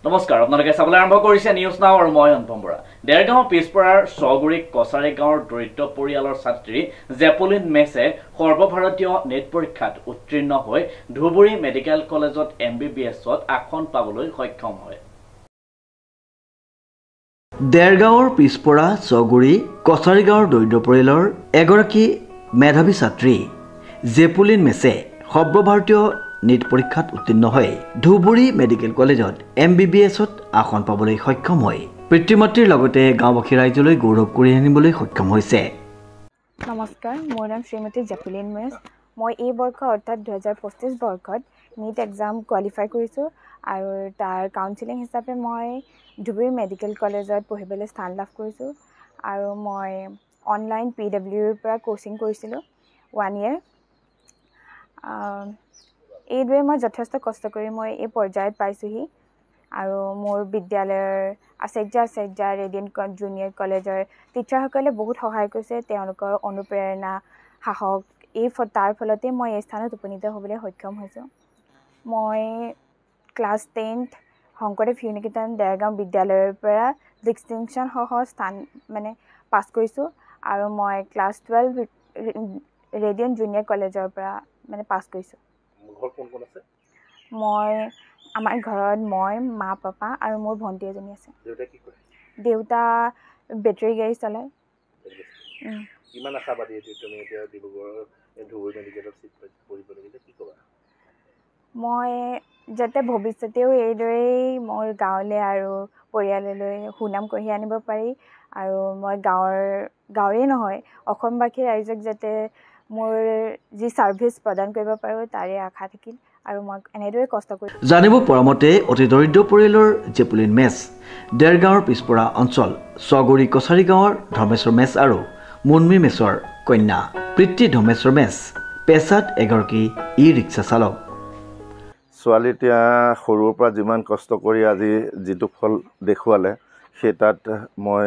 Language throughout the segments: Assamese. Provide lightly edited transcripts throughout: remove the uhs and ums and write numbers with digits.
নমস্কাৰ আপোনালোকে চাবলৈ আৰম্ভ কৰিছে নিউজ নাও আৰু মই অনুপম বৰা। দেৰগাঁও পিছপৰাৰ ছগুৰি কছাৰী গাঁৱৰ দৰিদ্ৰ পৰিয়ালৰ ছাত্ৰী জেপলিন মেছে সৰ্বভাৰতীয় নেট পৰীক্ষাত উত্তীৰ্ণ হৈ ধুবুৰী মেডিকেল কলেজত MBBSত আসন পাবলৈ সক্ষম হয়। দেৰগাঁৱৰ পিছপৰা ছগুৰি কছাৰী গাঁৱৰ দৰিদ্ৰ পৰিয়ালৰ এগৰাকী মেধাৱী ছাত্ৰী জেপলিন মেছে সৰ্বভাৰতীয় নেট পৰীক্ষাত উত্তীৰ্ণ হৈ ধুবুৰী মেডিকেল কলেজত MBBSত আসন পাবলৈ সক্ষম হয়। পিতৃ-মাতৃৰ লগতে গাঁওবাসী ৰাইজলৈ গৌৰৱ কঢ়িয়াই আনিবলৈ সক্ষম হৈছে। নমস্কাৰ, মোৰ নাম শ্ৰীমতী জেপলিন মেছ। মই এই বৰ্ষ অৰ্থাৎ 2025 বৰ্ষত নীট এক্সাম কোৱালিফাই কৰিছোঁ আৰু তাৰ কাউন্সিলিং হিচাপে মই ধুবুৰী মেডিকেল কলেজত পঢ়িবলৈ স্থান লাভ কৰিছোঁ আৰু মই অনলাইন PWৰ পৰা কোচিং কৰিছিলোঁ 1 year। এইদৰে মই যথেষ্ট কষ্ট কৰি মই এই পৰ্যায়ত পাইছোঁহি আৰু মোৰ বিদ্যালয়ৰ আচাৰ্য ৰেডিয়েণ্ট জুনিয়ৰ কলেজৰ টিচাৰসকলে বহুত সহায় কৰিছে। তেওঁলোকৰ অনুপ্ৰেৰণা সাহস তাৰ ফলতে মই এই স্থানত উপনীত হ'বলৈ সক্ষম হৈছোঁ। মই ক্লাছ 10th শংকৰদেৱ শিশু নিকেতন দেৰগাঁও বিদ্যালয়ৰ পৰা ডিষ্টিংশ্যন সহ স্থান পাছ কৰিছোঁ আৰু মই ক্লাছ 12 ৰেডিয়েণ্ট জুনিয়ৰ কলেজৰ পৰা পাছ কৰিছোঁ। আমাৰ ঘৰত মই, মা, পাপা আৰু মোৰ ভণ্টি এজনী আছে। দেউতা বেটেৰী গাড়ী চলায়। কিমান আশাবাদী তুমি এতিয়া ডিব্ৰুগড়ৰ ধুবুৰী মেডিকেলত চিট পঢ়িব লাগিলে কি ক'বা? মই যাতে ভৱিষ্যতেও এইদৰেই মোৰ গাঁৱলৈ আৰু পৰিয়াললৈ সুনাম কঢ়িয়াই আনিব পাৰি আৰু মই গাঁৱৰেই নহয় অসমবাসী ৰাইজক যাতে মোৰ যি ছাৰ্ভিচ প্ৰদান কৰিব পাৰোঁ তাৰে আশা থাকিল আৰু মই এনেদৰে কষ্ট কৰি জানিব পৰা মতে অতি দৰিদ্ৰ পৰিয়ালৰ জেপলিন মেছ দেৰগাঁৱৰ পিছপৰা অঞ্চল ছগুৰি কছাৰী গাঁৱৰ ধৰ্মেশ্বৰ মেছ আৰু মুনমী মেছৰ কন্যা। পিতৃ ধৰ্মেশ্বৰ মেছ পেছাত এগৰাকী ৰিক্সা চালক। ছোৱালী এতিয়া সৰুৰ পৰা যিমান কষ্ট কৰি আজি যিটো ফল দেখুৱালে সেই তাত মই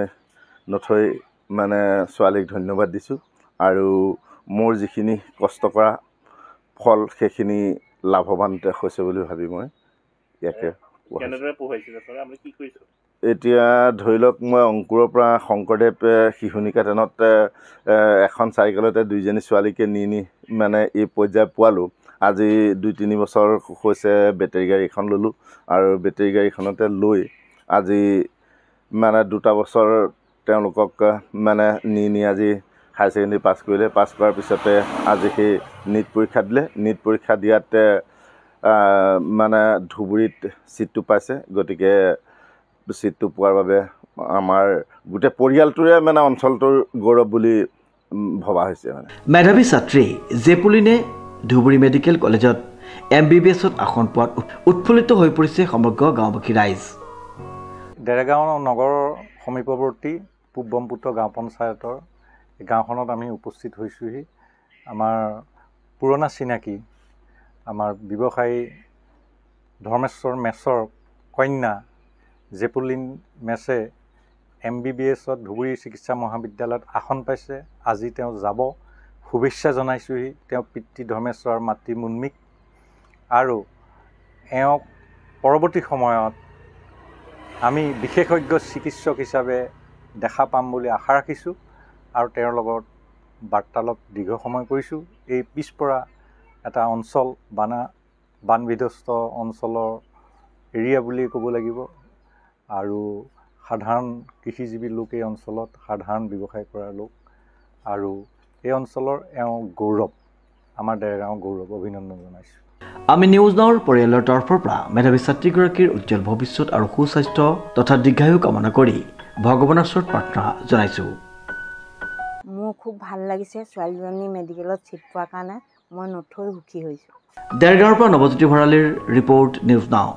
নথৈ ছোৱালীক ধন্যবাদ দিছোঁ আৰু মোৰ যিখিনি কষ্ট কৰা ফল সেইখিনি লাভৱান হৈছে বুলি ভাবি মই ইয়াকে এতিয়া ধৰি লওক মই অংকুৰৰ পৰা শংকৰদেৱ শিশু নিকেতনত এখন চাইকেলতে দুইজনী ছোৱালীকে নি এই পৰ্যায় পোৱালোঁ। আজি 2-3 বছৰ হৈছে বেটেৰী গাড়ী এখন ল'লোঁ আৰু বেটেৰী গাড়ীখনতে লৈ আজি 2 বছৰ তেওঁলোকক নি আজি হায়াৰ ছেকেণ্ডেৰী পাছ কৰিলে। পাছ কৰাৰ পিছতে আজি সেই নীট পৰীক্ষা দিলে। নীট পৰীক্ষা দিয়াত ধুবুৰীত ছিটটো পাইছে। গতিকে ছিটটো পোৱাৰ বাবে আমাৰ গোটেই পৰিয়ালটোৰে অঞ্চলটোৰ গৌৰৱ বুলি ভবা হৈছে। মেধাৱী ছাত্ৰী জেপলিনে ধুবুৰী মেডিকেল কলেজত MBBSত আসন পোৱাত উৎফুল্লিত হৈ পৰিছে সমগ্ৰ গাঁওবাসী ৰাইজ। দেৰগাঁও নগৰৰ সমীপৱৰ্তী পূব ব্ৰহ্মপুত্ৰ গাঁও পঞ্চায়তৰ গাঁওখনত আমি উপস্থিত হৈছোঁহি। আমাৰ পুৰণা চিনাকি আমাৰ ব্যৱসায়ী ধৰ্মেশ্বৰ মেছৰ কন্যা জেপলিন মেছে MBBSত ধুবুৰী চিকিৎসা মহাবিদ্যালয়ত আসন পাইছে। আজি তেওঁ যাব, শুভেচ্ছা জনাইছোঁহি তেওঁ পিতৃ ধৰ্মেশ্বৰ আৰু মাতৃ মুনমীক আৰু এওঁক পৰৱৰ্তী সময়ত আমি বিশেষজ্ঞ চিকিৎসক হিচাপে দেখা পাম বুলি আশা ৰাখিছোঁ আৰু তেওঁৰ লগত বাৰ্তালাপ দীৰ্ঘ সময় কৰিছোঁ। এই পিছপৰা এটা অঞ্চল বানবিধ্বস্ত অঞ্চলৰ এৰিয়া বুলি ক'ব লাগিব আৰু সাধাৰণ কৃষিজীৱী লোক এই অঞ্চলত সাধাৰণ ব্যৱসায় কৰা লোক আৰু এই অঞ্চলৰ এওঁ গৌৰৱ, আমাৰ দেৰগাঁৱৰ গৌৰৱ। অভিনন্দন জনাইছোঁ। আমি নিউজ নাওৰ পৰিয়ালৰ তৰফৰ পৰা মেধাৱী ছাত্ৰীগৰাকীৰ উজ্জ্বল ভৱিষ্যত আৰু সুস্বাস্থ্য তথা দীৰ্ঘায়ু কামনা কৰি ভগৱানৰ ওচৰত প্ৰাৰ্থনা জনাইছোঁ। মোৰ খুব ভাল লাগিছে ছোৱালীজনী মেডিকেলত ছিট পোৱাৰ কাৰণে মই নথৈ সুখী হৈছোঁ। দেৰগাঁৱৰ পৰা নৱজ্যোতি ভৰালীৰ ৰিপৰ্ট নিউজ নাও।